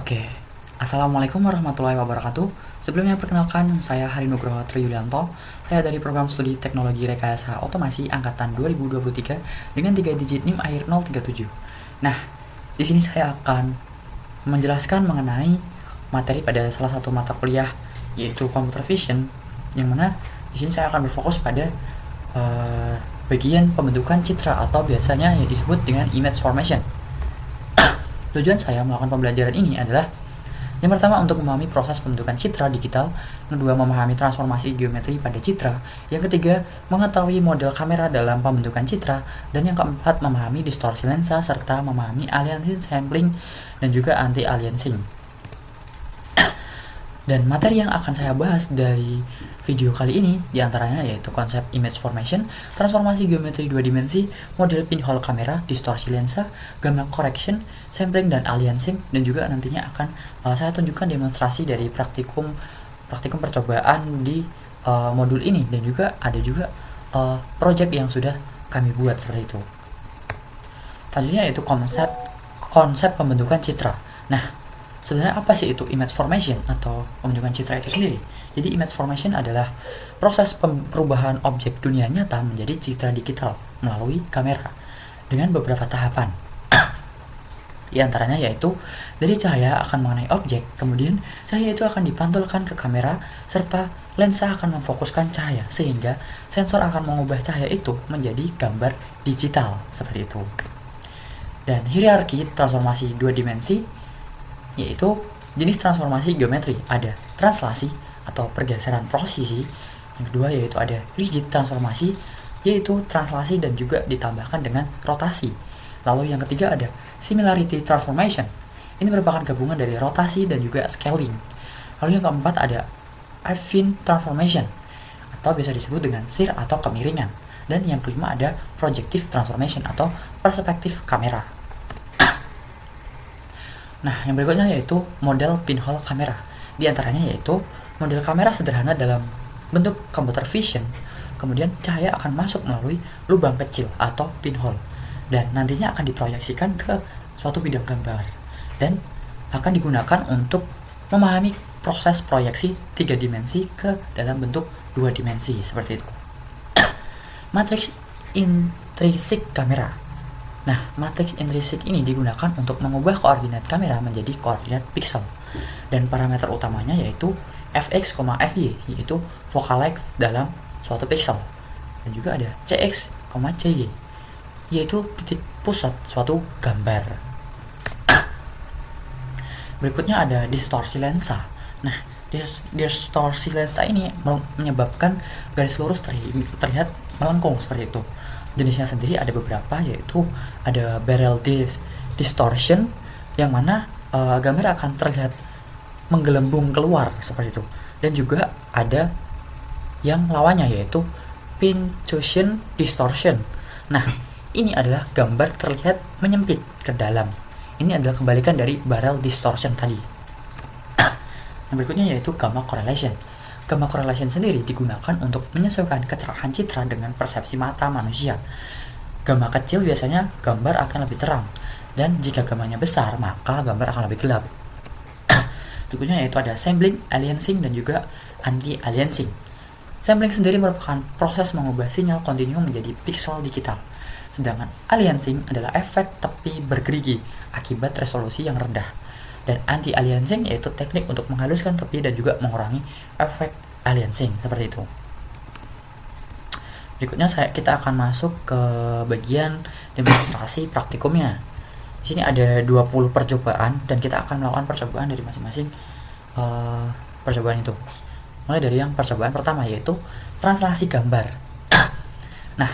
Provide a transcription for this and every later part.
Oke, Assalamualaikum warahmatullahi wabarakatuh. Sebelumnya perkenalkan, saya Hari Nugroho Triyulianto. Saya dari program studi Teknologi Rekayasa Otomasi Angkatan 2023 dengan 3 digit NIM akhir 037. Nah, di sini saya akan menjelaskan mengenai materi pada salah satu mata kuliah yaitu Computer Vision, yang mana di sini saya akan berfokus pada bagian pembentukan citra atau biasanya yang disebut dengan image formation. Tujuan saya melakukan pembelajaran ini adalah yang pertama untuk memahami proses pembentukan citra digital, yang kedua memahami transformasi geometri pada citra, yang ketiga mengetahui model kamera dalam pembentukan citra, dan yang keempat memahami distorsi lensa serta memahami aliasing sampling dan juga anti-aliasing. Dan materi yang akan saya bahas dari video kali ini diantaranya yaitu konsep image formation, transformasi geometri 2 dimensi, model pinhole kamera, distorsi lensa, gamma correction, sampling dan aliasing, dan juga nantinya akan saya tunjukkan demonstrasi dari praktikum percobaan di modul ini, dan juga ada juga project yang sudah kami buat seperti itu. Selanjutnya yaitu konsep pembentukan citra. Nah, sebenarnya apa sih itu image formation atau pembentukan citra itu sendiri? Jadi image formation adalah proses perubahan objek dunia nyata menjadi citra digital melalui kamera dengan beberapa tahapan. Di antaranya yaitu dari cahaya akan mengenai objek, kemudian cahaya itu akan dipantulkan ke kamera, serta lensa akan memfokuskan cahaya sehingga sensor akan mengubah cahaya itu menjadi gambar digital seperti itu. Dan hierarki transformasi 2 dimensi yaitu jenis transformasi geometri, ada translasi atau pergeseran posisi, yang kedua yaitu ada rigid transformasi yaitu translasi dan juga ditambahkan dengan rotasi, lalu yang ketiga ada similarity transformation, ini merupakan gabungan dari rotasi dan juga scaling, lalu yang keempat ada affine transformation atau biasa disebut dengan shear atau kemiringan, dan yang kelima ada projective transformation atau perspektif kamera. Nah, yang berikutnya yaitu model pinhole kamera. Di antaranya yaitu model kamera sederhana dalam bentuk computer vision. Kemudian cahaya akan masuk melalui lubang kecil atau pinhole dan nantinya akan diproyeksikan ke suatu bidang gambar dan akan digunakan untuk memahami proses proyeksi 3 dimensi ke dalam bentuk 2 dimensi seperti itu. Matriks intrinsik kamera. Nah, matriks intrinsik ini digunakan untuk mengubah koordinat kamera menjadi koordinat pixel. Dan parameter utamanya yaitu fx, fy, yaitu focal length dalam suatu pixel. Dan juga ada cx, cy, yaitu titik pusat suatu gambar. Berikutnya ada distorsi lensa. Nah, distorsi lensa ini menyebabkan garis lurus terlihat melengkung seperti itu. Jenisnya sendiri ada beberapa, yaitu ada barrel distortion yang mana gambar akan terlihat menggelembung keluar seperti itu, dan juga ada yang lawannya yaitu pintrusion distortion. Nah, ini adalah gambar terlihat menyempit ke dalam. Ini adalah kebalikan dari barrel distortion tadi. Yang berikutnya yaitu gamma correlation. Gamma correlation sendiri digunakan untuk menyesuaikan kecerahan citra dengan persepsi mata manusia. Gamma kecil biasanya gambar akan lebih terang, dan jika gammanya besar maka gambar akan lebih gelap. Berikutnya yaitu ada sampling, aliasing, dan juga anti-aliasing. Sampling sendiri merupakan proses mengubah sinyal kontinu menjadi pixel digital, sedangkan aliasing adalah efek tepi bergerigi akibat resolusi yang rendah. Dan anti-aliasing yaitu teknik untuk menghaluskan tepi dan juga mengurangi efek aliasing seperti itu. Berikutnya kita akan masuk ke bagian demonstrasi praktikumnya. Di sini ada 20 percobaan dan kita akan melakukan percobaan dari masing-masing percobaan itu. Mulai dari yang percobaan pertama yaitu translasi gambar. Nah,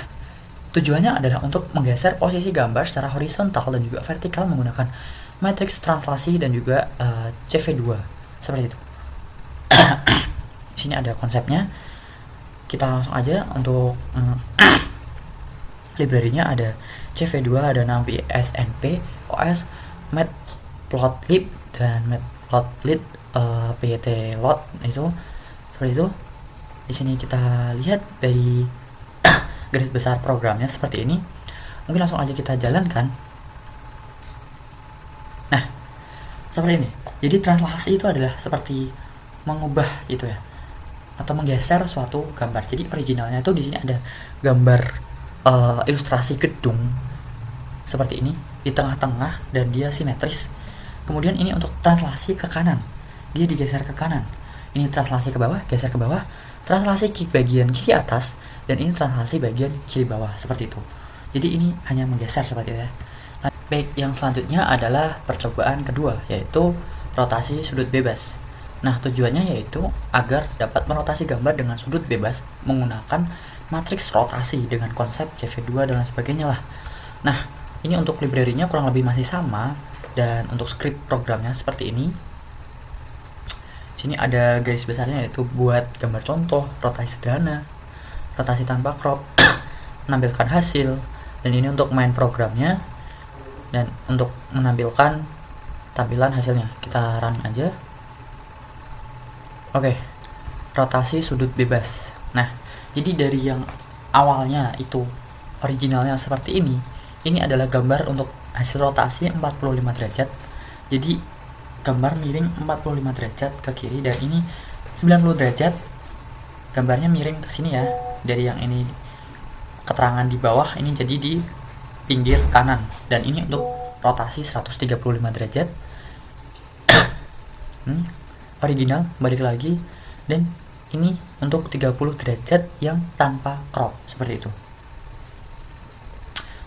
tujuannya adalah untuk menggeser posisi gambar secara horizontal dan juga vertikal menggunakan matriks translasi dan juga CV2 seperti itu. Di sini ada konsepnya. Kita langsung aja untuk library-nya ada CV2, ada NumPy SNP, OS, Matplotlib dan Matplotlib ptlot itu seperti itu. Di sini kita lihat dari garis besar programnya seperti ini. Mungkin langsung aja kita jalankan. Nah, seperti ini. Jadi translasi itu adalah seperti mengubah gitu ya, atau menggeser suatu gambar. Jadi originalnya itu di sini ada gambar ilustrasi gedung seperti ini di tengah-tengah dan dia simetris. Kemudian ini untuk translasi ke kanan, dia digeser ke kanan. Ini translasi ke bawah, geser ke bawah, translasi ke bagian kiri atas, dan ini translasi bagian kiri bawah, seperti itu. Jadi ini hanya menggeser seperti itu ya. Nah, baik, yang selanjutnya adalah percobaan kedua, yaitu rotasi sudut bebas. Nah, tujuannya yaitu agar dapat merotasi gambar dengan sudut bebas menggunakan matriks rotasi dengan konsep CV2 dan lain sebagainya lah. Nah, ini untuk library-nya kurang lebih masih sama, dan untuk script programnya seperti ini. Sini ada garis besarnya, yaitu buat gambar contoh, rotasi sederhana, rotasi tanpa crop, menampilkan hasil, dan ini untuk main programnya, dan untuk menampilkan tampilan hasilnya. Kita run aja. Oke, rotasi sudut bebas. Nah, jadi dari yang awalnya itu originalnya seperti ini adalah gambar untuk hasil rotasi 45 derajat. Jadi gambar miring 45 derajat ke kiri, dan ini 90 derajat gambarnya miring ke sini ya. Dari yang ini keterangan di bawah ini jadi di pinggir kanan, dan ini untuk rotasi 135 derajat. Original balik lagi, dan ini untuk 30 derajat yang tanpa crop, seperti itu.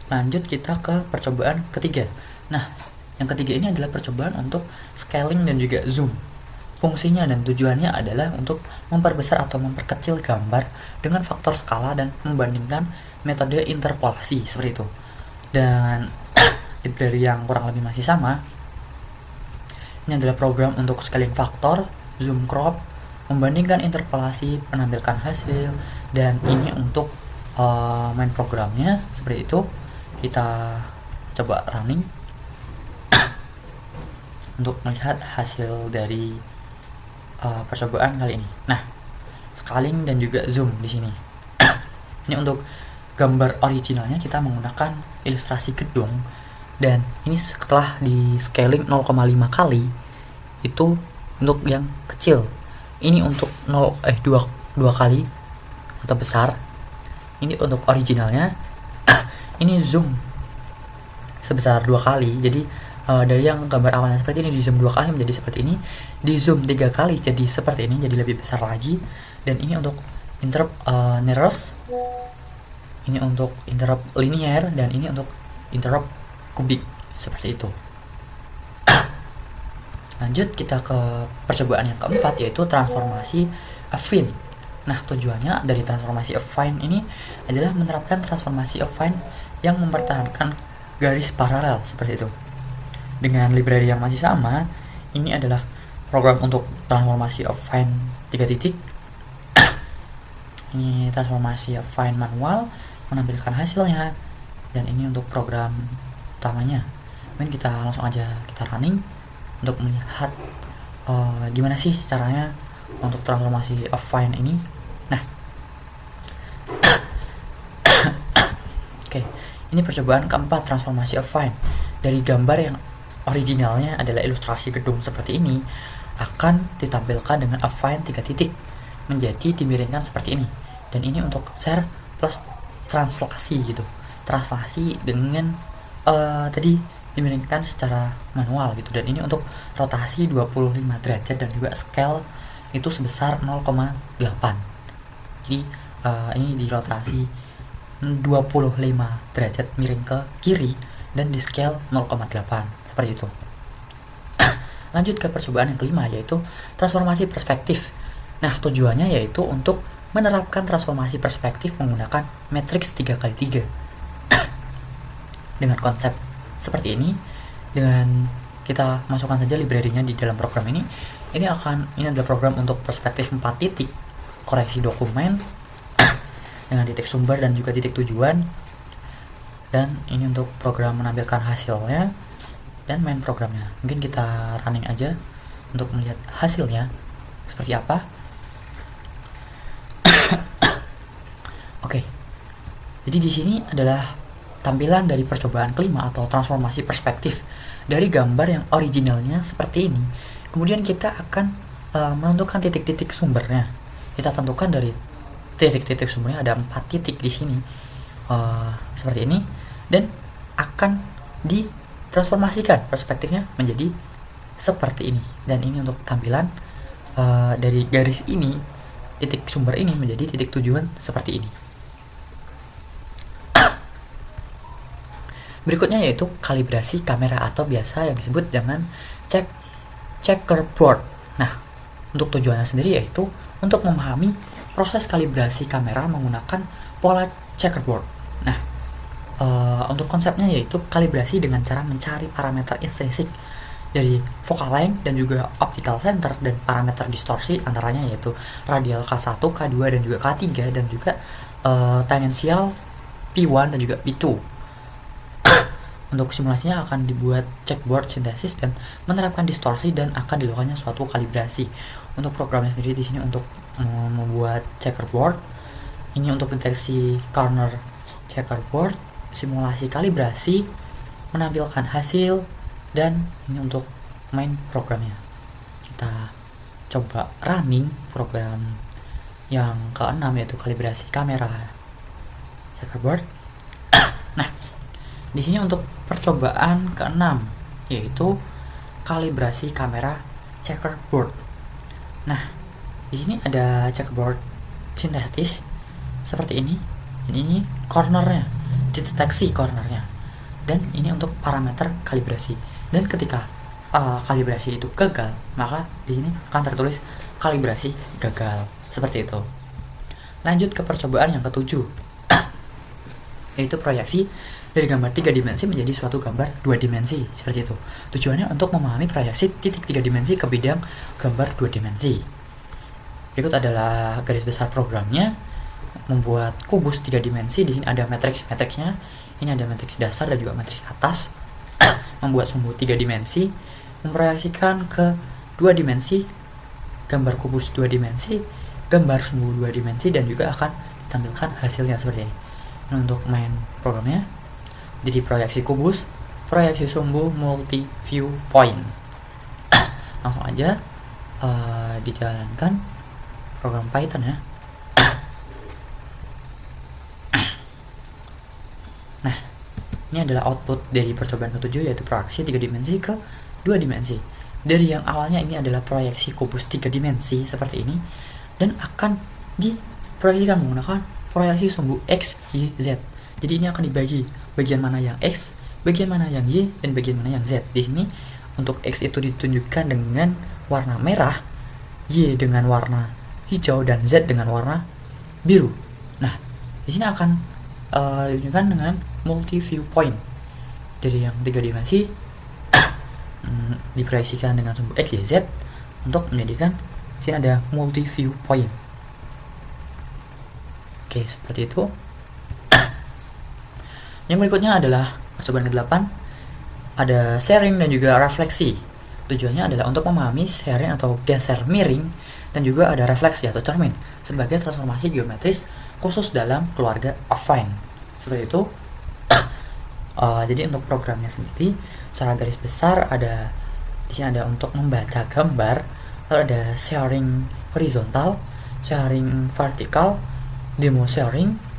Lanjut kita ke percobaan ketiga. Nah, yang ketiga ini adalah percobaan untuk scaling dan juga zoom. Fungsinya dan tujuannya adalah untuk memperbesar atau memperkecil gambar dengan faktor skala dan membandingkan metode interpolasi, seperti itu. Dan library yang kurang lebih masih sama. Ini adalah program untuk scaling faktor, zoom crop, membandingkan interpolasi, menampilkan hasil, dan ini untuk main programnya seperti itu. Kita coba running untuk melihat hasil dari percobaan kali ini. Nah, scaling dan juga zoom di sini. Ini untuk gambar originalnya kita menggunakan ilustrasi gedung, dan ini setelah di scaling 0,5 kali itu untuk yang kecil. Ini untuk 2 kali atau besar. Ini untuk originalnya. Ini zoom sebesar 2 kali. Jadi dari yang gambar awalnya seperti ini di zoom 2 kali menjadi seperti ini, di zoom 3 kali jadi seperti ini, jadi lebih besar lagi. Dan ini untuk interrupt nearest, ini untuk interrupt linear, dan ini untuk interrupt kubik, seperti itu. Lanjut kita ke percobaan yang keempat, yaitu transformasi affine. Nah, tujuannya dari transformasi affine ini adalah menerapkan transformasi affine yang mempertahankan garis paralel, seperti itu. Dengan library yang masih sama, ini adalah program untuk transformasi affine 3 titik. Ini transformasi affine manual, menampilkan hasilnya, dan ini untuk program utamanya. Mungkin kita langsung aja kita running untuk melihat gimana sih caranya untuk transformasi affine ini. Nah, oke, ini percobaan keempat transformasi affine. Dari gambar yang originalnya adalah ilustrasi gedung seperti ini, akan ditampilkan dengan affine 3 titik menjadi dimiringkan seperti ini. Dan ini untuk share plus translasi gitu. Translasi dengan tadi dimiringkan secara manual gitu. Dan ini untuk rotasi 25 derajat dan juga scale itu sebesar 0,8. Jadi ini dirotasi 25 derajat miring ke kiri dan di scale 0,8 seperti itu. Lanjut ke percobaan yang kelima, yaitu transformasi perspektif. Nah, tujuannya yaitu untuk menerapkan transformasi perspektif menggunakan matriks 3x3 dengan konsep seperti ini. Dengan kita masukkan saja library-nya di dalam program ini. Ini adalah program untuk perspektif 4 titik, koreksi dokumen dengan titik sumber dan juga titik tujuan. Dan ini untuk program menampilkan hasilnya dan main programnya. Mungkin kita running aja untuk melihat hasilnya seperti apa. Oke. Jadi di sini adalah tampilan dari percobaan kelima atau transformasi perspektif dari gambar yang originalnya seperti ini Kemudian kita akan menentukan titik-titik sumbernya. Kita tentukan dari titik-titik sumbernya ada 4 titik di sini, seperti ini, dan akan ditransformasikan perspektifnya menjadi seperti ini. Dan ini untuk tampilan dari garis ini, titik sumber ini menjadi titik tujuan seperti ini. Berikutnya yaitu kalibrasi kamera atau biasa yang disebut dengan checkerboard. Nah, untuk tujuannya sendiri yaitu untuk memahami proses kalibrasi kamera menggunakan pola checkerboard. Nah, untuk konsepnya yaitu kalibrasi dengan cara mencari parameter intrinsik dari focal length dan juga optical center dan parameter distorsi antaranya yaitu radial K1, K2 dan juga K3 dan juga tangensial P1 dan juga P2. Untuk simulasinya akan dibuat checkerboard sintesis dan menerapkan distorsi dan akan dilakukannya suatu kalibrasi. Untuk programnya sendiri di sini untuk membuat checkerboard, ini untuk deteksi corner checkerboard, simulasi kalibrasi, menampilkan hasil, dan ini untuk main programnya. Kita coba running program yang ke-6 yaitu kalibrasi kamera checkerboard. Nah, di sini untuk percobaan ke-6 yaitu kalibrasi kamera checkerboard. Nah, di sini ada checkerboard sintetis seperti ini. Ini cornernya, dideteksi cornernya. Dan ini untuk parameter kalibrasi. Dan ketika kalibrasi itu gagal, maka di sini akan tertulis kalibrasi gagal seperti itu. Lanjut ke percobaan yang ke-7 yaitu proyeksi dari gambar 3 dimensi menjadi suatu gambar 2 dimensi seperti itu. Tujuannya untuk memahami proyeksi titik 3 dimensi ke bidang gambar 2 dimensi. Berikut adalah garis besar programnya. Membuat kubus 3 dimensi, di sini ada matriksnya. Ini ada matriks dasar dan juga matriks atas. Membuat sumbu 3 dimensi, memproyeksikan ke 2 dimensi, gambar kubus 2 dimensi, gambar sumbu 2 dimensi dan juga akan ditampilkan hasilnya seperti ini. Untuk main programnya jadi proyeksi kubus, proyeksi sumbu, multi view point. Langsung aja dijalankan program Python ya. Nah, ini adalah output dari percobaan ke-7 yaitu proyeksi 3 dimensi ke 2 dimensi. Dari yang awalnya ini adalah proyeksi kubus 3 dimensi seperti ini dan akan diproyeksikan menggunakan proyeksi sumbu X, Y, Z. Jadi ini akan dibagi bagian mana yang X, bagian mana yang Y, dan bagian mana yang Z. Di sini untuk X itu ditunjukkan dengan warna merah, Y dengan warna hijau, dan Z dengan warna biru. Nah, di sini akan ditunjukkan dengan multi view point. Dari yang 3 dimensi diproyeksikan dengan sumbu X, Y, Z untuk menjadikan sini ada multi view point. Oke, seperti itu. Yang berikutnya adalah percobaan ke-8. Ada sharing dan juga refleksi. Tujuannya adalah untuk memahami sharing atau geser miring dan juga ada refleksi atau cermin sebagai transformasi geometris khusus dalam keluarga affine. Seperti itu. Jadi untuk programnya sendiri secara garis besar ada di sini ada untuk membaca gambar, lalu ada sharing horizontal, sharing vertikal, demo sharing.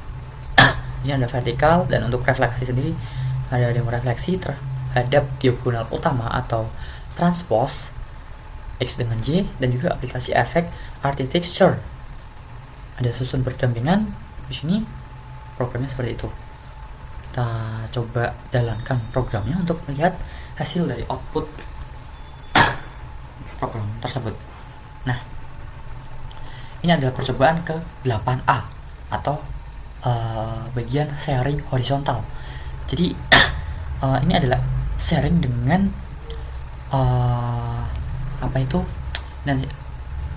Ini ada vertikal, dan untuk refleksi sendiri ada demo refleksi terhadap diagonal utama atau transpose X dengan Y dan juga aplikasi efek architecture. Ada susun berdampingan di sini. Programnya seperti itu. Kita coba jalankan programnya untuk melihat hasil dari output program tersebut. Nah, ini adalah percobaan ke 8A atau bagian sharing horizontal. Jadi ini adalah sharing dengan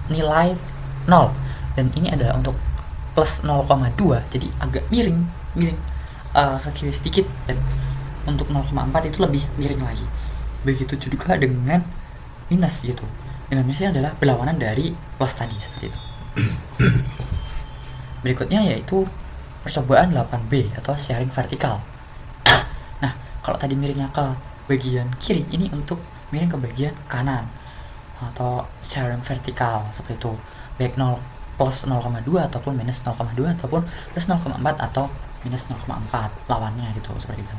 nilai 0 dan ini adalah untuk plus 0,2 jadi agak miring ke kiri sedikit, dan untuk 0,4 itu lebih miring lagi. Begitu juga dengan minus gitu. Dengan minusnya adalah berlawanan dari plus tadi seperti itu. Berikutnya yaitu percobaan 8B atau sharing vertikal. Nah, kalau tadi miringnya ke bagian kiri, ini untuk miring ke bagian kanan. atau sharing vertikal seperti itu, baik 0 plus 0,2 ataupun minus 0,2 ataupun plus 0,4 atau minus 0,4 lawannya gitu, seperti itu.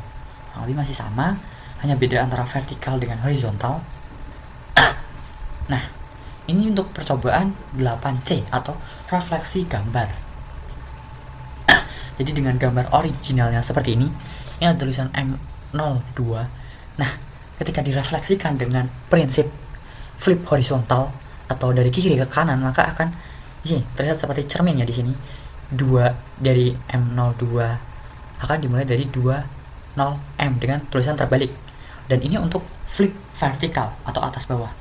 Kurang lebih masih sama, hanya beda antara vertikal dengan horizontal. Nah, ini untuk percobaan 8C atau refleksi gambar. Jadi dengan gambar originalnya seperti ini ada tulisan M02. Nah, ketika direfleksikan dengan prinsip flip horizontal atau dari kiri ke kanan, maka akan terlihat seperti cermin ya di sini. 2 dari M02 akan dimulai dari 20M dengan tulisan terbalik. Dan ini untuk flip vertikal atau atas bawah.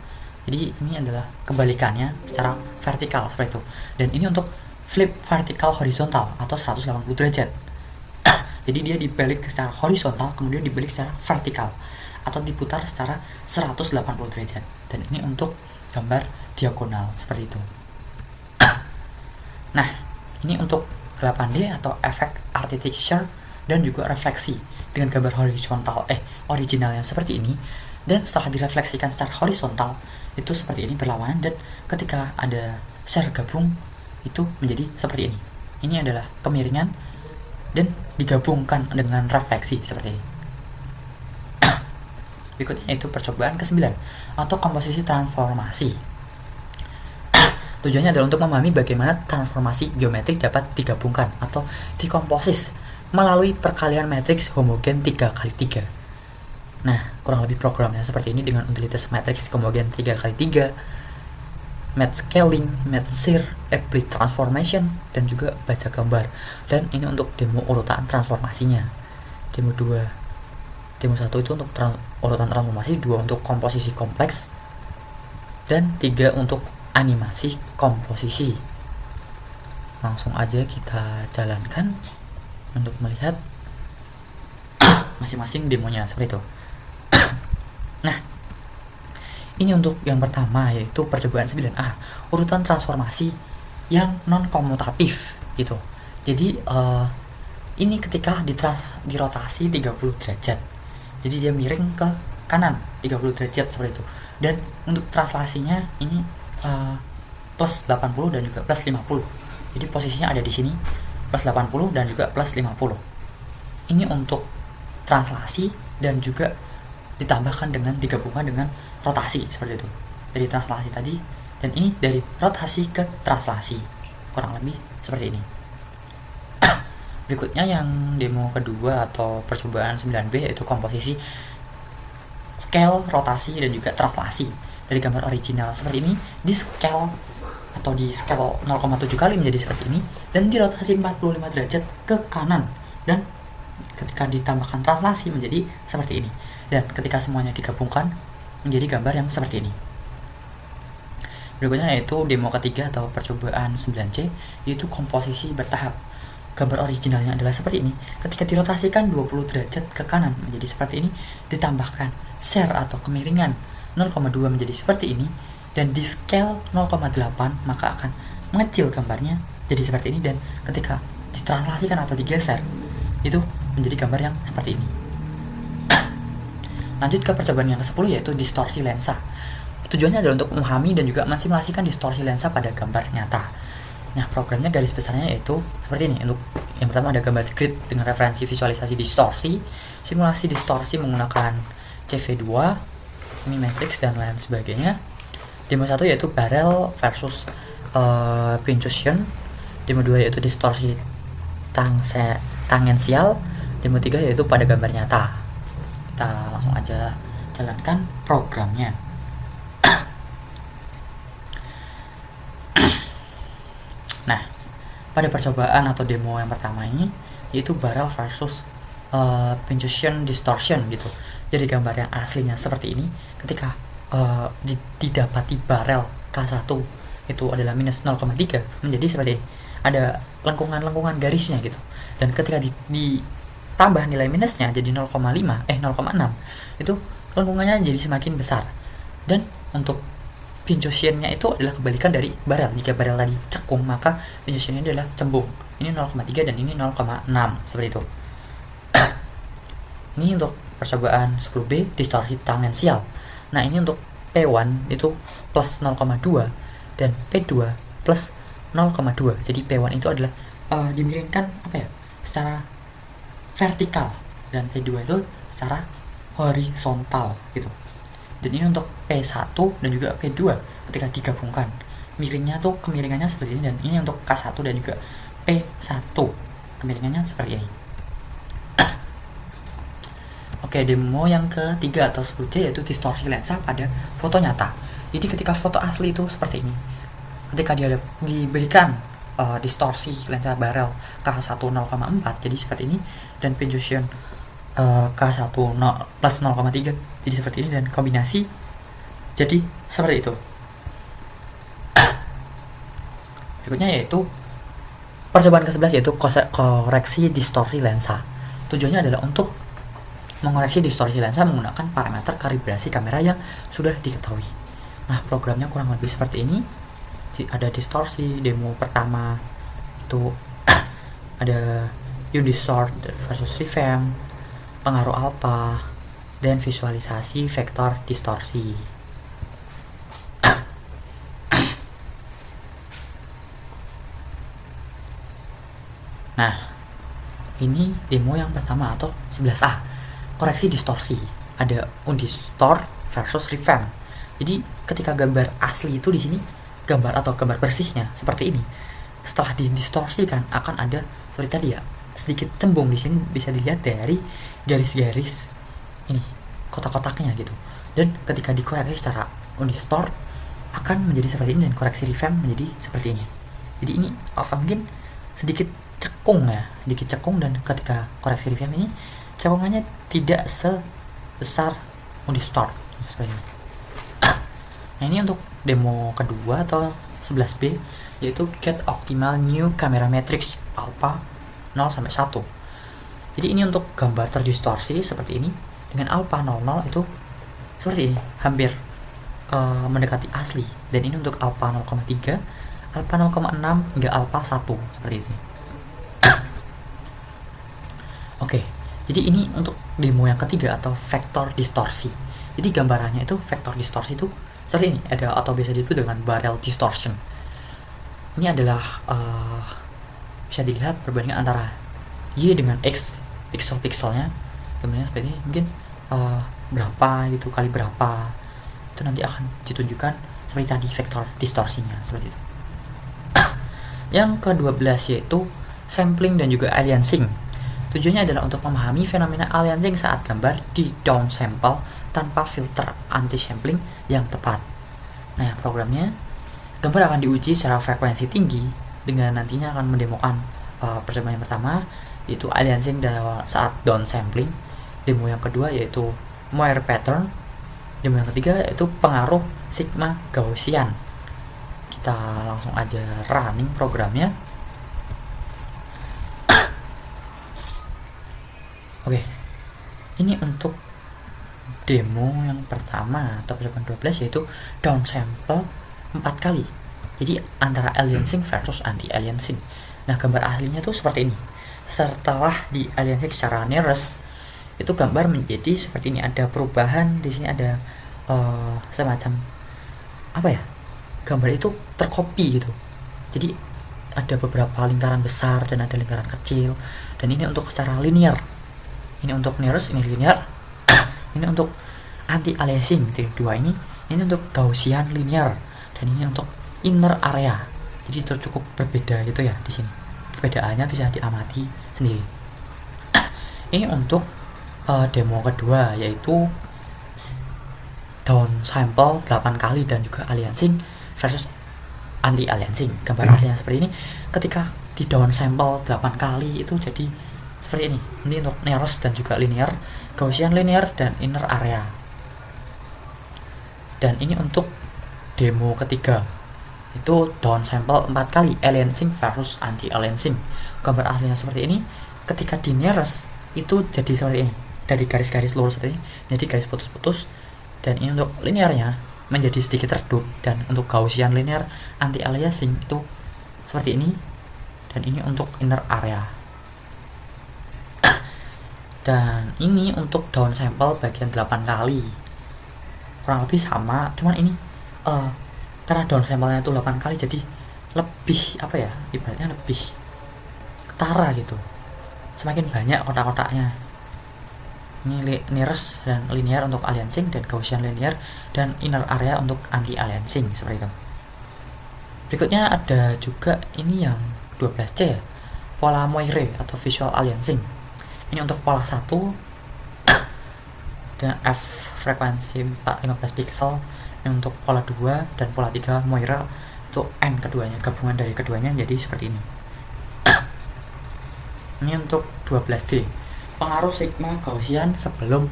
Jadi ini adalah kebalikannya secara vertikal seperti itu. Dan ini untuk flip vertikal horizontal atau 180 derajat. Jadi dia dibalik secara horizontal, kemudian dibalik secara vertikal atau diputar secara 180 derajat. Dan ini untuk gambar diagonal seperti itu. Nah, ini untuk 8D atau efek architecture dan juga refleksi dengan gambar horizontal originalnya seperti ini. Dan setelah direfleksikan secara horizontal itu seperti ini berlawanan, dan ketika ada share gabung itu menjadi seperti ini. Ini adalah kemiringan dan digabungkan dengan refleksi seperti ini. Berikutnya itu percobaan ke-9 atau komposisi transformasi. Tujuannya adalah untuk memahami bagaimana transformasi geometrik dapat digabungkan atau dikomposis melalui perkalian matriks homogen 3x3. Nah, kurang lebih programnya seperti ini dengan utilitas matriks homogen 3x3, math scaling, math shear, apply transformation, dan juga baca gambar. Dan ini untuk demo urutan transformasinya. Demo 2, demo 1 itu untuk urutan transformasi, 2 untuk komposisi kompleks, dan 3 untuk animasi komposisi. Langsung aja kita jalankan untuk melihat masing-masing demonya seperti itu. Nah, ini untuk yang pertama, yaitu percobaan 9A, urutan transformasi yang non-komutatif gitu. Jadi ini ketika dirotasi 30 derajat. Jadi dia miring ke kanan 30 derajat seperti itu. Dan untuk translasinya ini plus 80 dan juga plus 50. Jadi posisinya ada di sini, plus 80 dan juga plus 50. Ini untuk translasi dan juga ditambahkan dengan digabungkan dengan rotasi seperti itu. Dari translasi tadi, dan ini dari rotasi ke translasi, kurang lebih seperti ini. Berikutnya yang demo kedua atau percobaan 9B yaitu komposisi, scale, rotasi, dan juga translasi dari gambar original seperti ini di scale atau di scale 0,7 kali menjadi seperti ini, dan dirotasi 45 derajat ke kanan, dan ketika ditambahkan translasi menjadi seperti ini. Dan ketika semuanya digabungkan menjadi gambar yang seperti ini. Berikutnya yaitu demo ketiga atau percobaan 9C, yaitu komposisi bertahap. Gambar originalnya adalah seperti ini. Ketika dirotasikan 20 derajat ke kanan menjadi seperti ini, ditambahkan share atau kemiringan 0,2 menjadi seperti ini, dan di scale 0,8 maka akan mengecil gambarnya jadi seperti ini, dan ketika ditranslasikan atau digeser itu menjadi gambar yang seperti ini. Lanjut ke percobaan yang ke-10 yaitu distorsi lensa. Tujuannya adalah untuk memahami dan juga mensimulasikan distorsi lensa pada gambar nyata. Nah, programnya garis besarnya yaitu seperti ini. Untuk yang pertama ada gambar grid dengan referensi visualisasi distorsi, simulasi distorsi menggunakan CV2, ini matrix dan lain sebagainya. Demo 1 yaitu barrel versus Pynchonian. Demo 2 yaitu distorsi tangensial. Demo 3 yaitu pada gambar nyata. Kita langsung aja jalankan programnya. Nah, pada percobaan atau demo yang pertama ini yaitu barrel versus Pynchonian distortion gitu. Jadi gambar yang aslinya seperti ini, ketika didapati barrel K1 itu adalah minus 0,3 menjadi seperti ini. Ada lengkungan-lengkungan garisnya gitu. Dan ketika ditambah nilai minusnya jadi 0,6 itu lengkungannya jadi semakin besar. Dan untuk Pynchonian-nya itu adalah kebalikan dari barrel. Jika barrel tadi cekung, maka Pynchonian-nya adalah cembung. Ini 0,3 dan ini 0,6 seperti itu. Ini untuk percobaan 10B distorsi tangensial. Nah, ini untuk P1 itu plus 0,2 dan P2 plus 0,2. Jadi P1 itu adalah dimiringkan secara vertikal dan P2 itu secara horizontal gitu. Dan ini untuk P1 dan juga P2 ketika digabungkan miringnya tuh kemiringannya seperti ini, dan ini untuk K1 dan juga P1 kemiringannya seperti ini. Oke, demo yang ketiga atau sebutnya yaitu distorsi lensa pada foto nyata. Jadi ketika foto asli itu seperti ini. Ketika dia diberikan distorsi lensa barel K1 0,4 jadi seperti ini, dan pinjusion K1 plus 0,3 jadi seperti ini, dan kombinasi jadi seperti itu. Berikutnya yaitu percobaan ke-11 yaitu koreksi distorsi lensa. Tujuannya adalah untuk mengoreksi distorsi lensa menggunakan parameter kalibrasi kamera yang sudah diketahui. Nah, programnya kurang lebih seperti ini. Ada distorsi, demo pertama itu ada undistort versus revamp, pengaruh alpha, dan visualisasi vektor distorsi. Nah, ini demo yang pertama atau 11A, koreksi distorsi. Ada undistort versus revamp. Jadi ketika gambar asli itu di sini gambar bersihnya seperti ini, setelah didistorsikan akan ada seperti tadi ya, sedikit cembung di sini bisa dilihat dari garis-garis ini, kotak-kotaknya gitu. Dan ketika dikoreksi secara undistort akan menjadi seperti ini, dan koreksi revamp menjadi seperti ini. Jadi ini akan mungkin sedikit cekung, dan ketika koreksi revamp ini cekungannya tidak sebesar undistort seperti ini. Nah, ini untuk demo kedua atau 11B yaitu get optimal new camera matrix alpha 0-1. Jadi ini untuk gambar terdistorsi seperti ini dengan alpha 00 itu seperti ini, hampir mendekati asli. Dan ini untuk alpha 0,3, alpha 0,6 hingga alpha 1 seperti itu. Oke, jadi ini untuk demo yang ketiga atau vektor distorsi. Jadi gambarannya itu vektor distorsi itu seperti ini, ada atau biasa disebut dengan barrel distortion. Ini adalah bisa dilihat perbandingan antara Y dengan X pixel-pixelnya, kemudian seperti ini, mungkin berapa gitu kali berapa, itu nanti akan ditunjukkan seperti tadi vektor distorsinya seperti itu. Yang ke-12 yaitu sampling dan juga aliasing. Tujuannya adalah untuk memahami fenomena aliasing saat gambar di downsample tanpa filter anti-sampling yang tepat. Nah, programnya gambar akan diuji secara frekuensi tinggi dengan nantinya akan mendemokan percobaan yang pertama yaitu aliasing saat downsampling, demo yang kedua yaitu Moire pattern, demo yang ketiga yaitu pengaruh sigma Gaussian. Kita langsung aja running programnya. Oke, ini untuk demo yang pertama atau percobaan 12 yaitu downsample 4 kali. Jadi antara aliasing versus anti-aliasing. Nah, gambar aslinya tuh seperti ini. Setelah di aliasing secara nearest, itu gambar menjadi seperti ini. Ada perubahan di sini, ada semacam gambar itu tercopy gitu. Jadi ada beberapa lingkaran besar dan ada lingkaran kecil. Dan ini untuk secara linear. Ini untuk nearest, ini linear. Ini untuk anti-aliasing, jadi dua ini untuk Gaussian linear, dan ini untuk inner area. Jadi itu cukup berbeda gitu ya di sini. Perbedaannya bisa diamati sendiri. Ini untuk demo kedua yaitu downsample 8 kali dan juga aliasing versus anti-aliasing. Gambar aslinya seperti ini. Ketika di downsample 8 kali itu jadi seperti ini. Ini untuk nearest dan juga linear, Gaussian linear dan inner area. Dan ini untuk demo ketiga itu downsample 4 kali aliasing versus anti-aliasing. Gambar aslinya seperti ini. Ketika di nearest itu jadi seperti ini, dari garis-garis lurus seperti ini jadi garis putus-putus, dan ini untuk linearnya menjadi sedikit redup, dan untuk Gaussian linear anti-aliasing itu seperti ini, dan ini untuk inner area. Dan ini untuk downsample bagian 8 kali. kurang lebih sama, cuman ini karena down sampelnya itu 8 kali jadi lebih apa ya, ibaratnya lebih ketara gitu, semakin banyak kotak-kotaknya. Ini nearest dan linear untuk aliasing, dan Gaussian linear dan inner area untuk anti aliasing, seperti itu. Berikutnya ada juga ini yang 12C ya, pola Moire atau visual aliasing. Ini untuk pola 1 dengan f frekuensi 15 pixel. Ini untuk pola 2 dan pola 3 Moire itu n keduanya, gabungan dari keduanya jadi seperti ini. Ini untuk 12D, pengaruh sigma Gaussian sebelum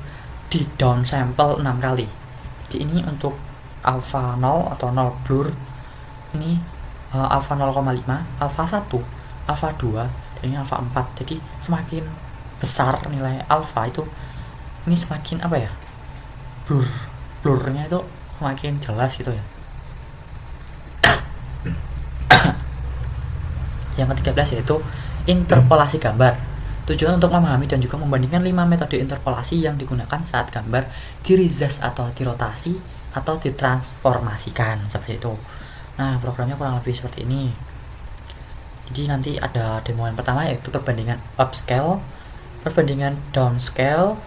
di down sample 6 kali. Jadi ini untuk alpha 0 atau 0 blur, ini alpha 0,5, alpha 1, alpha 2, dan ini alpha 4. Jadi semakin besar nilai alpha itu, ini semakin apa ya, blurnya itu semakin jelas gitu ya. Yang ke-13 yaitu interpolasi gambar. Tujuan untuk memahami dan juga membandingkan 5 metode interpolasi yang digunakan saat gambar di-resize atau dirotasi atau ditransformasikan, seperti itu. Nah, programnya kurang lebih seperti ini. Jadi nanti ada demo yang pertama yaitu perbandingan upscale, perbandingan downscale,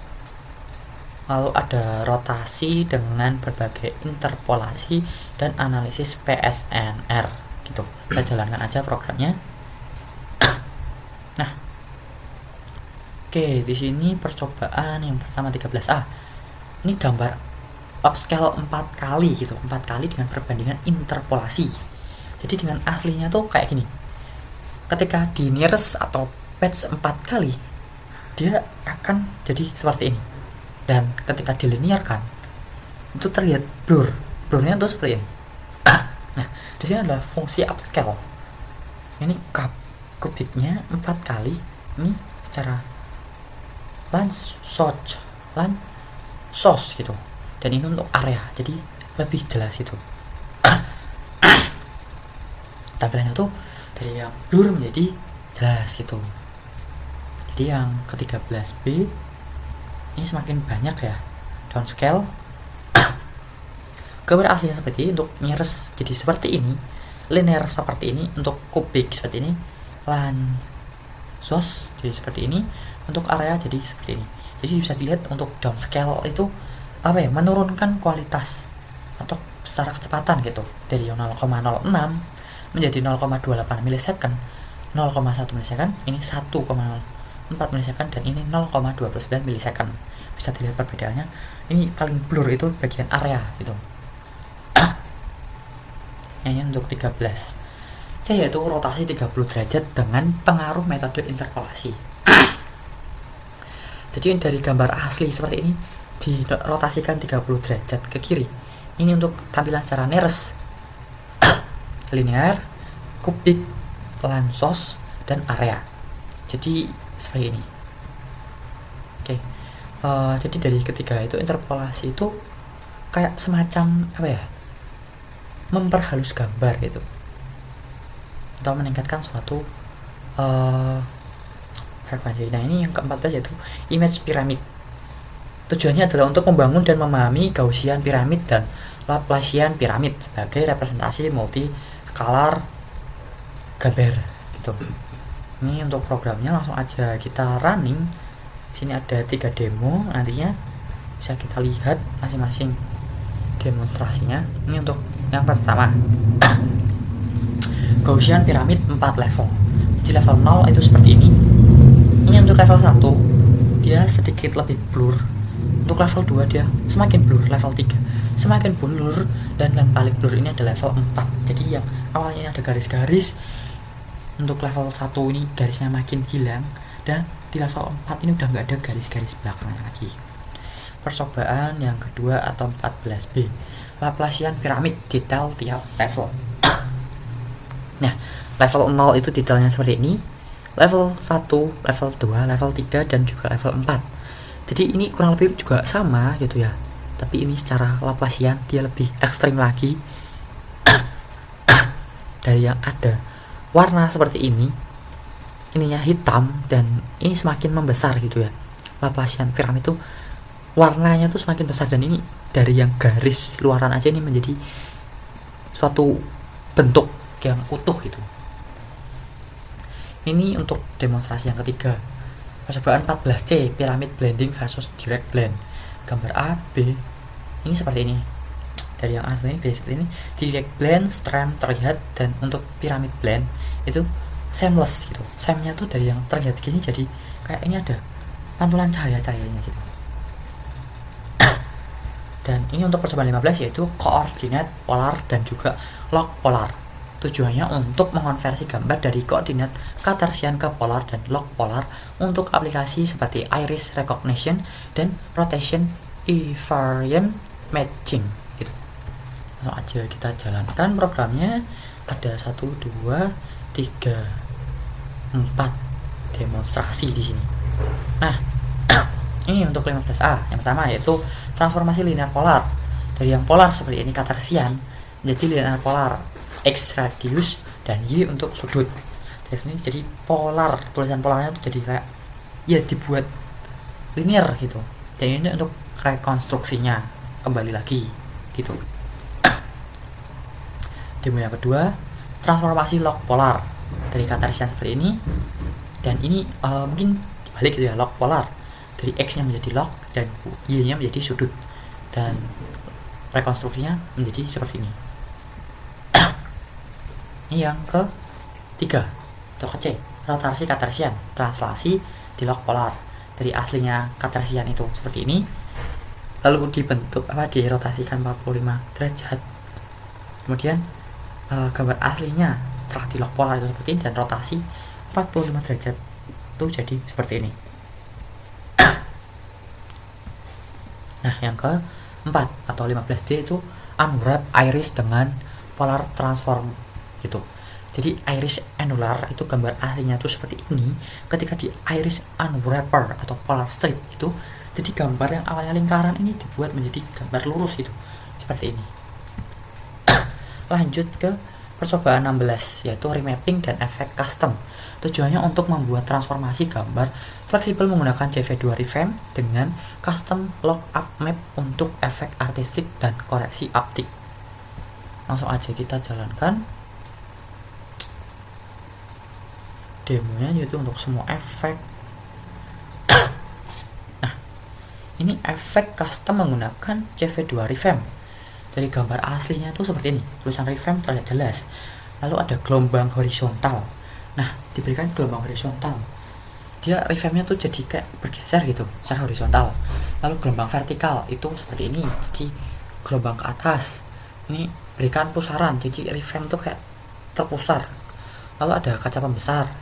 lalu ada rotasi dengan berbagai interpolasi dan analisis PSNR gitu. Kita jalankan aja programnya. Nah, oke, di sini percobaan yang pertama 13A. Ini gambar upscale 4 kali gitu, 4 kali dengan perbandingan interpolasi. Jadi dengan aslinya tuh kayak gini. Ketika di nearest atau patch 4 kali, dia akan jadi seperti ini. Dan ketika dilinearkan, itu terlihat blurnya tuh seperti ini. Nah, di sini ada fungsi upscale. Ini kubiknya 4 kali, ini secara line source gitu. Dan ini untuk area, jadi lebih jelas itu. Tampilannya tuh dari yang blur menjadi jelas gitu. Jadi yang ke-13B ini semakin banyak ya downscale. Gambar aslinya seperti ini, untuk nearest jadi seperti ini, linear seperti ini, untuk kubik seperti ini, line source jadi seperti ini, untuk area jadi seperti ini. Jadi bisa dilihat untuk downscale itu apa ya, menurunkan kualitas atau secara kecepatan gitu, dari 0,06 menjadi 0,28 milisecond, 0,1 milisecond, ini 1,04 milisecond, dan ini 0,29 milisecond. Bisa dilihat perbedaannya. Ini paling blur itu bagian area gitu. Ini untuk 13. Yaitu rotasi 30 derajat dengan pengaruh metode interpolasi. Jadi dari gambar asli seperti ini dirotasikan 30 derajat ke kiri. Ini untuk tampilan secara nearest, linear, kubik, line source, dan area. Jadi seperti ini. Oke. Jadi dari ketiga itu interpolasi itu kayak semacam apa ya, memperhalus gambar gitu, atau meningkatkan suatu frekuensi. Nah, ini yang ke-14 yaitu image pyramid. Tujuannya adalah untuk membangun dan memahami Gaussian pyramid dan Laplacian pyramid sebagai representasi multi skalar gambar gitu. Ini untuk programnya langsung aja kita running. Sini ada 3 demo, nantinya bisa kita lihat masing-masing demonstrasinya. Ini untuk yang pertama, Gaussian pyramid 4 level. Jadi level 0 itu seperti ini. Ini untuk level 1 dia sedikit lebih blur. Untuk level 2 dia semakin blur, level 3 semakin blur, dan yang paling blur ini ada level 4. Jadi yang awalnya ini ada garis-garis, untuk level 1 ini garisnya makin hilang, dan di level 4 ini udah nggak ada garis-garis belakangnya lagi. Percobaan yang kedua atau 14B, Laplacian pyramid detail tiap level. Nah, level 0 itu detailnya seperti ini, level 1, level 2, level 3, dan juga level 4. Jadi ini kurang lebih juga sama gitu ya, tapi ini secara Laplacian dia lebih ekstrim lagi. Dari yang ada warna seperti ini, ininya hitam, dan ini semakin membesar gitu ya. Laplacian pyramid itu warnanya tuh semakin besar, dan ini dari yang garis luaran aja ini menjadi suatu bentuk yang utuh gitu. Ini untuk demonstrasi yang ketiga. Percobaan 14C, pyramid blending versus direct blend. Gambar A, B, ini seperti ini. Dari yang A seperti ini, B seperti ini. Direct blend, strand terlihat, dan untuk pyramid blend itu seamless gitu. Seamnya tuh dari yang terlihat gini jadi kayak ini ada pantulan cahaya-cahayanya gitu. Dan ini untuk percobaan 15 yaitu koordinat polar dan juga log polar. Tujuannya untuk mengonversi gambar dari koordinat Cartesian ke polar dan log polar untuk aplikasi seperti iris recognition dan rotation invariant matching gitu. Langsung aja kita jalankan programnya. Ada 1, 2, 3, 4 demonstrasi di sini. Nah, ini untuk 15A. Yang pertama yaitu transformasi linear polar. Dari yang polar seperti ini Cartesian menjadi linear polar, X radius dan Y untuk sudut. Jadi polar, tulisan polarnya tuh jadi kayak ya dibuat linear gitu. Dan ini untuk rekonstruksinya kembali lagi gitu. Demo yang kedua, transformasi log polar dari Cartesian seperti ini. Dan ini mungkin dibalik gitu ya, log polar dari X nya menjadi log dan Y nya menjadi sudut, dan rekonstruksinya menjadi seperti ini. Ini yang ketiga, atau C, rotasi Cartesian, translasi di log polar dari aslinya Cartesian itu seperti ini, lalu dibentuk dirotasikan 45 derajat. Kemudian gambar aslinya setelah di log polar itu seperti ini dan rotasi 45 derajat itu jadi seperti ini. Nah, yang keempat atau 15D itu unwrap iris dengan polar transform gitu. Jadi iris annular itu gambar aslinya tuh seperti ini. Ketika di iris unwrapper atau polar strip itu jadi gambar yang awalnya lingkaran ini dibuat menjadi gambar lurus gitu, seperti ini. Lanjut ke percobaan 16 yaitu remapping dan efek custom. Tujuannya untuk membuat transformasi gambar fleksibel menggunakan CV2 Revamp dengan custom lookup map untuk efek artistik dan koreksi optik. Langsung aja kita jalankan demonya, yaitu untuk semua efek. Nah, ini efek custom menggunakan CV2 Revamp. Dari gambar aslinya tuh seperti ini, tulisan Revamp terlihat jelas. Lalu ada gelombang horizontal. Nah, diberikan gelombang horizontal, dia revampnya tuh jadi kayak bergeser gitu secara horizontal. Lalu gelombang vertikal itu seperti ini, jadi gelombang ke atas. Ini berikan pusaran, jadi revamp tuh kayak terpusar. Lalu ada kaca pembesar,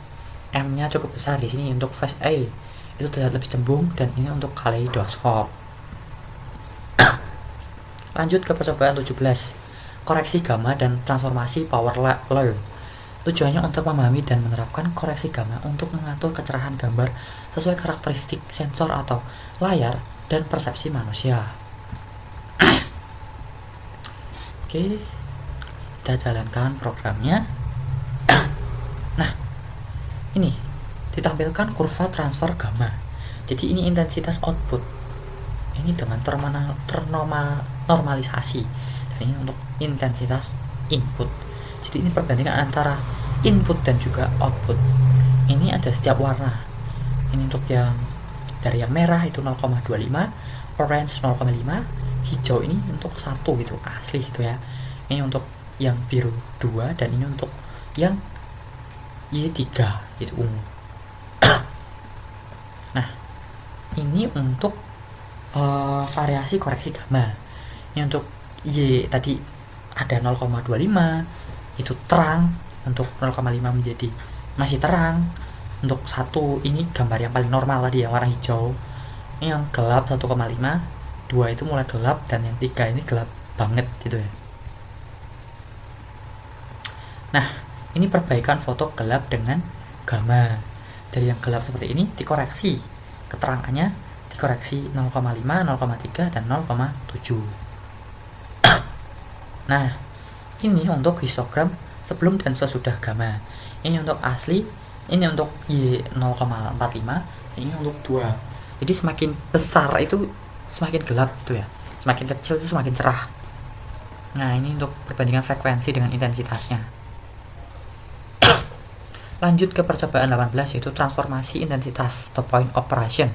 M-nya cukup besar di sini untuk face A itu terlihat lebih cembung, dan ini untuk kaleidoskop. Lanjut ke percobaan 17, koreksi gamma dan transformasi power law. Tujuannya untuk memahami dan menerapkan koreksi gamma untuk mengatur kecerahan gambar sesuai karakteristik sensor atau layar dan persepsi manusia. Oke, kita jalankan programnya. Nah, ini ditampilkan kurva transfer gamma. Jadi ini intensitas output. Ini dengan ternormalisasi. Dan ini untuk intensitas input. Jadi ini perbandingan antara input dan juga output. Ini ada setiap warna. Ini untuk yang dari yang merah itu 0,25, orange 0,5, hijau ini untuk 1 gitu, asli gitu ya. Ini untuk yang biru 2, dan ini untuk yang Y3 itu ungu. Nah, ini untuk variasi koreksi gamma. Ini untuk Y tadi ada 0,25 itu terang, untuk 0,5 menjadi masih terang, untuk 1 ini gambar yang paling normal tadi yang warna hijau. Ini yang gelap 1,5, 2 itu mulai gelap, dan yang 3 ini gelap banget gitu ya. Nah, ini perbaikan foto gelap dengan gamma. Dari yang gelap seperti ini dikoreksi keterangannya, dikoreksi 0,5, 0,3 dan 0,7. Nah, ini untuk histogram sebelum dan sesudah gamma. Ini untuk asli, ini untuk Y 0,45, ini untuk 2. Jadi semakin besar itu semakin gelap gitu ya, semakin kecil itu semakin cerah. Nah, ini untuk perbandingan frekuensi dengan intensitasnya. Lanjut ke percobaan 18, yaitu transformasi intensitas atau point operation.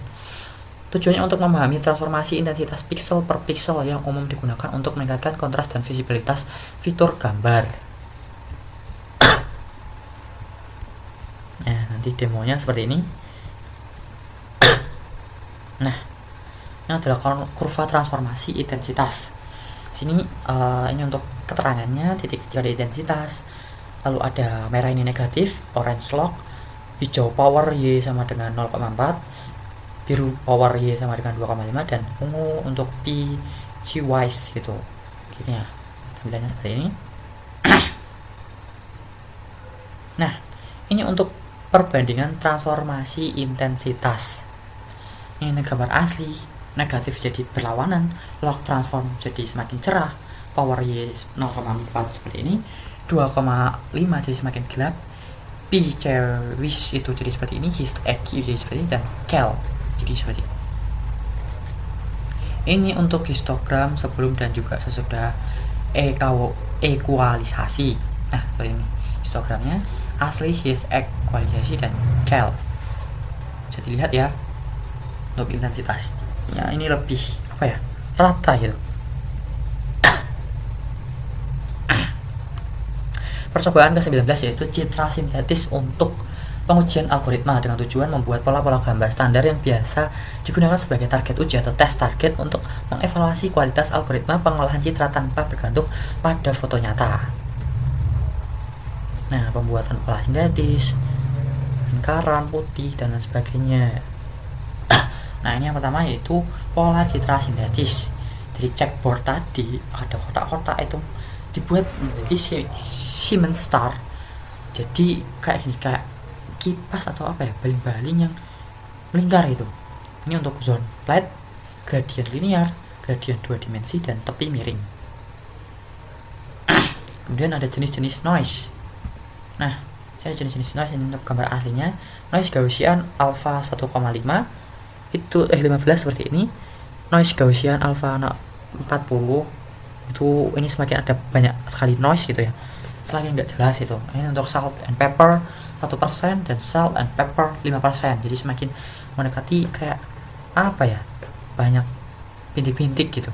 Tujuannya untuk memahami transformasi intensitas pixel per pixel yang umum digunakan untuk meningkatkan kontras dan visibilitas fitur gambar. Nah, nanti demonya seperti ini. Nah, ini adalah kurva transformasi intensitas. Sini ini untuk keterangannya, titik tiga ada intensitas, lalu ada merah ini negatif, orange log, hijau power Y sama dengan 0,4, biru power Y sama dengan 2,5, dan ungu untuk P G-wise gitu. Gini ya, tampilannya seperti ini. Nah, ini untuk perbandingan transformasi intensitas. Ini gambar asli, negatif jadi berlawanan, log transform jadi semakin cerah, power Y 0,4 seperti ini, 2,5 jadi semakin gelap, P Cherwish itu jadi seperti ini, hist EQ jadi seperti ini, dan cal jadi seperti ini. Ini untuk histogram sebelum dan juga sesudah ekualisasi. Nah, seperti ini histogramnya asli, hist ekualisasi, dan cal. Bisa dilihat ya untuk intensitasnya, ini lebih rata gitu. Percobaan ke-19 yaitu citra sintetis untuk pengujian algoritma dengan tujuan membuat pola-pola gambar standar yang biasa digunakan sebagai target uji atau tes target untuk mengevaluasi kualitas algoritma pengolahan citra tanpa bergantung pada foto nyata. Nah, pembuatan pola sintetis, lingkaran, putih, dan lain sebagainya. Nah, ini yang pertama yaitu pola citra sintetis. Dari checkboard tadi ada kotak-kotak itu dibuat menjadi Siemens star. Jadi kayak gini, kayak kipas atau baling-baling yang melingkar itu. Ini untuk zone flat, gradient linear, gradient 2 dimensi, dan tepi miring. Kemudian ada jenis-jenis noise. Nah, saya jenis-jenis noise ini untuk gambar aslinya. Noise Gaussian alpha 1,5 itu 15 seperti ini. Noise Gaussian alpha 40 itu ini semakin ada banyak sekali noise gitu ya, semakin nggak jelas itu. Ini untuk salt and pepper 1% dan salt and pepper 5%, jadi semakin mendekati kayak banyak bintik-bintik gitu.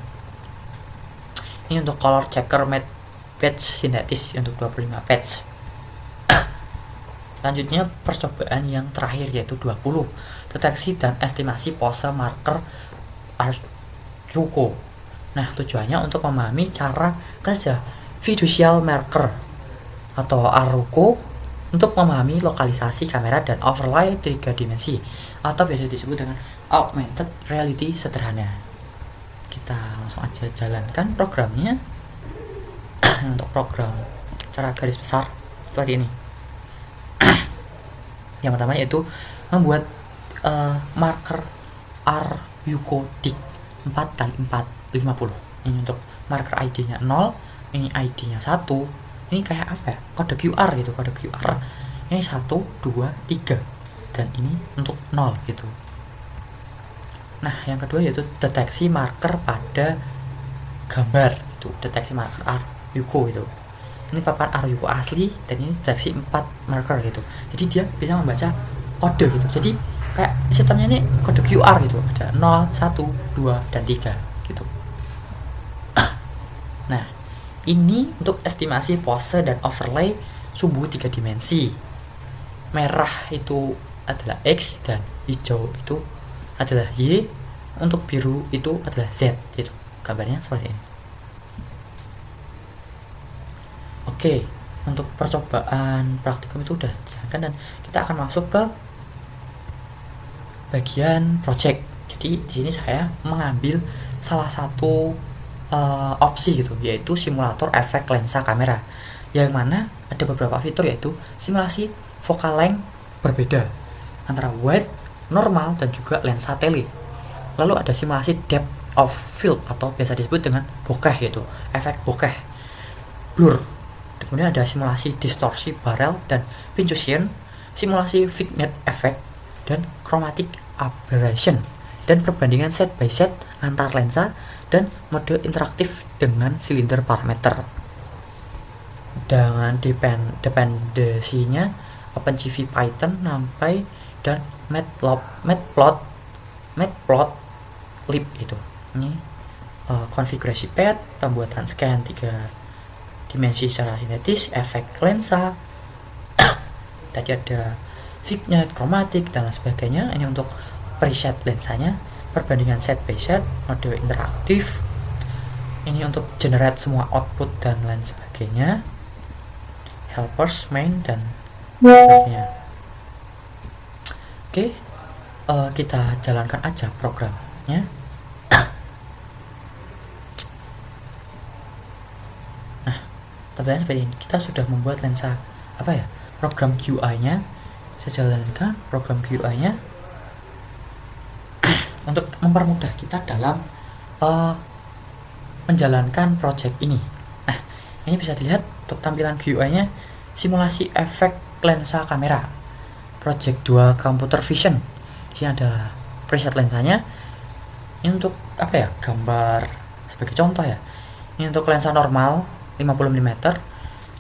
Ini untuk color checker matte patch sintetis untuk 25 patch. Selanjutnya percobaan yang terakhir yaitu 20, deteksi dan estimasi pose marker Arjuko. Nah, tujuannya untuk memahami cara kerja fiducial marker atau Arjuko untuk memahami lokalisasi kamera dan overlay 3 dimensi atau biasa disebut dengan augmented reality sederhana. Kita langsung aja jalankan programnya. Untuk program cara garis besar seperti ini. Yang pertama yaitu membuat marker Arjuko-dik 4x4 50. Ini untuk marker ID-nya 0, ini ID-nya 1. Ini kayak kode QR gitu, kode QR. Ini 1, 2, 3. Dan ini untuk 0 gitu. Nah, yang kedua yaitu deteksi marker pada gambar itu, deteksi marker Arjuko itu. Ini papan Arjuko asli dan ini deteksi 4 marker gitu. Jadi dia bisa membaca kode gitu. Jadi kayak sistemnya ini kode QR gitu. Ada 0, 1, 2, dan 3 gitu. Nah, ini untuk estimasi pose dan overlay subuh 3 dimensi. Merah itu adalah X dan hijau itu adalah Y. Untuk biru itu adalah Z gitu. Gambarnya seperti ini. Oke, untuk percobaan praktikum itu udah dijalankan dan kita akan masuk ke bagian project. Jadi di sini saya mengambil salah satu opsi gitu, yaitu simulator efek lensa kamera, yang mana ada beberapa fitur yaitu simulasi focal length berbeda antara wide, normal, dan juga lensa tele. Lalu ada simulasi depth of field atau biasa disebut dengan bokeh, yaitu efek bokeh, blur. Kemudian ada simulasi distorsi barrel dan Pynchonian, simulasi vignette effect, dan chromatic aberration. dan perbandingan set by set antar lensa, dan mode interaktif dengan silinder parameter. Dengan dependensinya OpenCV, Python, NumPy, dan Matplotlib itu. Ini konfigurasi pad, pembuatan scan 3 dimensi secara sintetis, efek lensa, tadi ada vignette, chromatic, dan lain sebagainya. Ini untuk preset lensanya, perbandingan set by set, mode interaktif. Ini untuk generate semua output dan lain sebagainya, helpers, main, dan sebagainya. Oke, kita jalankan aja programnya. Nah, tampilannya seperti ini. Kita sudah membuat lensa program QI-nya. Saya jalankan program QI-nya untuk mempermudah kita dalam menjalankan project ini. Nah, ini bisa dilihat untuk tampilan GUI-nya, simulasi efek lensa kamera, project 2 computer vision. Di sini ada preset lensanya. Ini untuk gambar sebagai contoh ya. Ini untuk lensa normal 50 mm,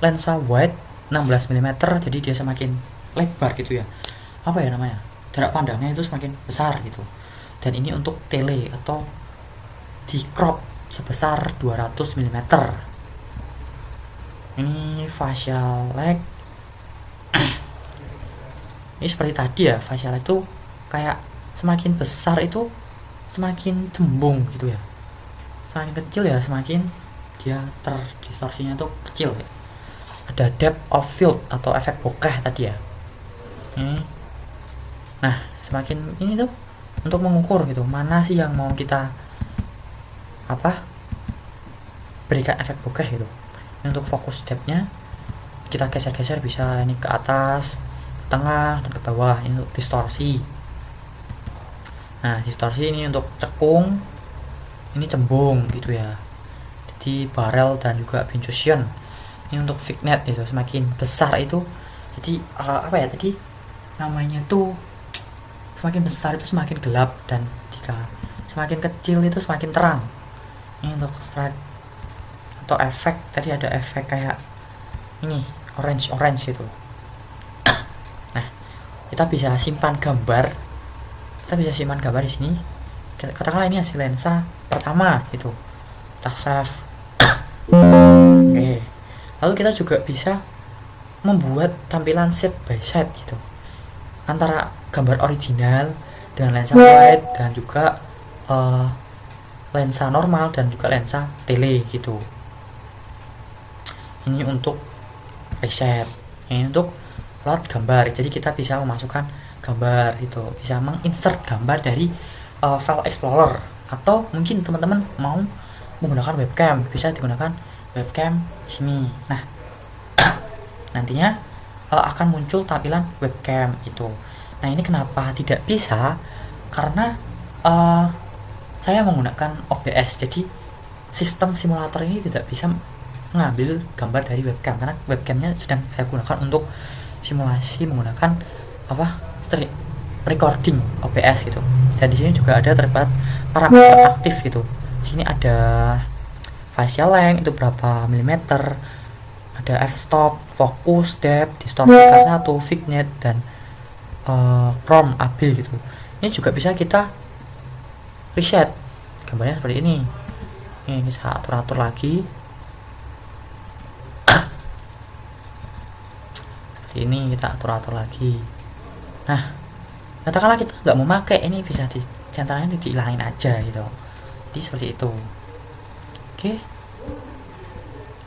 lensa wide 16 mm, jadi dia semakin lebar gitu ya. Jarak pandangnya itu semakin besar gitu. Dan ini untuk tele atau di crop sebesar 200 mm. Ini facial lag. Ini seperti tadi ya, facial lag itu kayak semakin besar itu semakin cembung gitu ya. Semakin kecil ya semakin dia terdistorsinya itu kecil ya. Ada depth of field atau efek bokeh tadi ya. Ini. Nah, semakin ini tuh untuk mengukur gitu, mana sih yang mau kita berikan efek bokeh gitu. Ini untuk fokus depth-nya kita geser-geser, bisa ini ke atas, ke tengah, dan ke bawah. Ini untuk distorsi. Nah, distorsi ini untuk cekung, ini cembung gitu ya. Jadi barrel dan juga Benchosian. Ini untuk vignette itu, semakin besar itu jadi tadi namanya tuh, semakin besar itu semakin gelap, dan jika semakin kecil itu semakin terang. Ini untuk stripe atau efek, tadi ada efek kayak ini orange itu. Nah, kita bisa simpan gambar. Di sini. Katakanlah ini hasil lensa pertama gitu. Kita save. Oke. Lalu kita juga bisa membuat tampilan set by set gitu, antara gambar original dengan lensa wide dan juga lensa normal dan juga lensa tele gitu. Ini untuk preset, ini untuk plot gambar. Jadi kita bisa memasukkan gambar itu, bisa menginsert gambar dari file explorer, atau mungkin teman-teman mau menggunakan webcam, bisa digunakan webcam di sini. Nah, nantinya akan muncul tampilan webcam itu. Nah, ini kenapa tidak bisa? Karena saya menggunakan OBS, jadi sistem simulator ini tidak bisa mengambil gambar dari webcam, karena webcamnya sedang saya gunakan untuk simulasi menggunakan recording OBS gitu. Dan di sini juga ada terdapat parameter aktif gitu. Di sini ada facial length itu berapa milimeter, ada f-stop, focus, depth, distorsi K1, vignette, dan chrome AB gitu. Ini juga bisa kita reset gambarnya seperti ini. Ini bisa atur-atur lagi seperti ini, kita atur-atur lagi. Nah, katakanlah kita nggak mau pakai, ini bisa di centernya dihilangin aja gitu. Jadi seperti itu. Oke,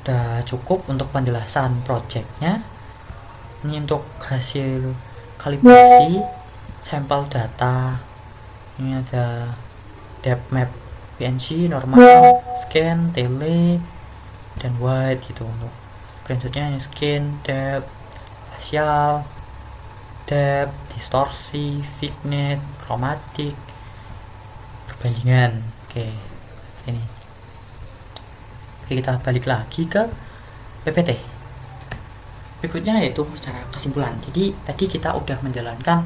udah cukup untuk penjelasan projectnya. Ini untuk hasil kalibrasi sampel data. Ini ada depth map PNG, normal, scan, tele, dan wide gitu. Untuk screenshotnya ini scan, depth, facial, depth, distorsi, vignette, chromatic, perbandingan. Oke, sini. Oke, kita balik lagi ke PPT. Berikutnya yaitu secara kesimpulan. Jadi tadi kita udah menjalankan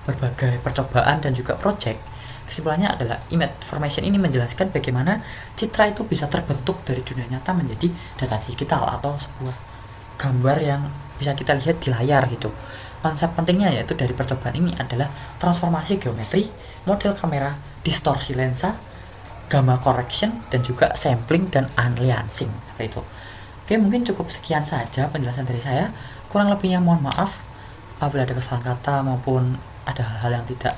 berbagai percobaan dan juga project Kesimpulannya adalah image formation ini menjelaskan bagaimana citra itu bisa terbentuk dari dunia nyata menjadi data digital atau sebuah gambar yang bisa kita lihat di layar gitu. Konsep pentingnya yaitu dari percobaan ini adalah transformasi geometri, model kamera, distorsi lensa, gamma correction, dan juga sampling dan aliasing seperti itu. Oke, mungkin cukup sekian saja penjelasan dari saya. Kurang lebihnya mohon maaf apabila ada kesalahan kata maupun ada hal-hal yang tidak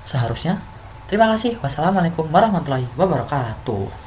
seharusnya. Terima kasih. Wassalamualaikum warahmatullahi wabarakatuh.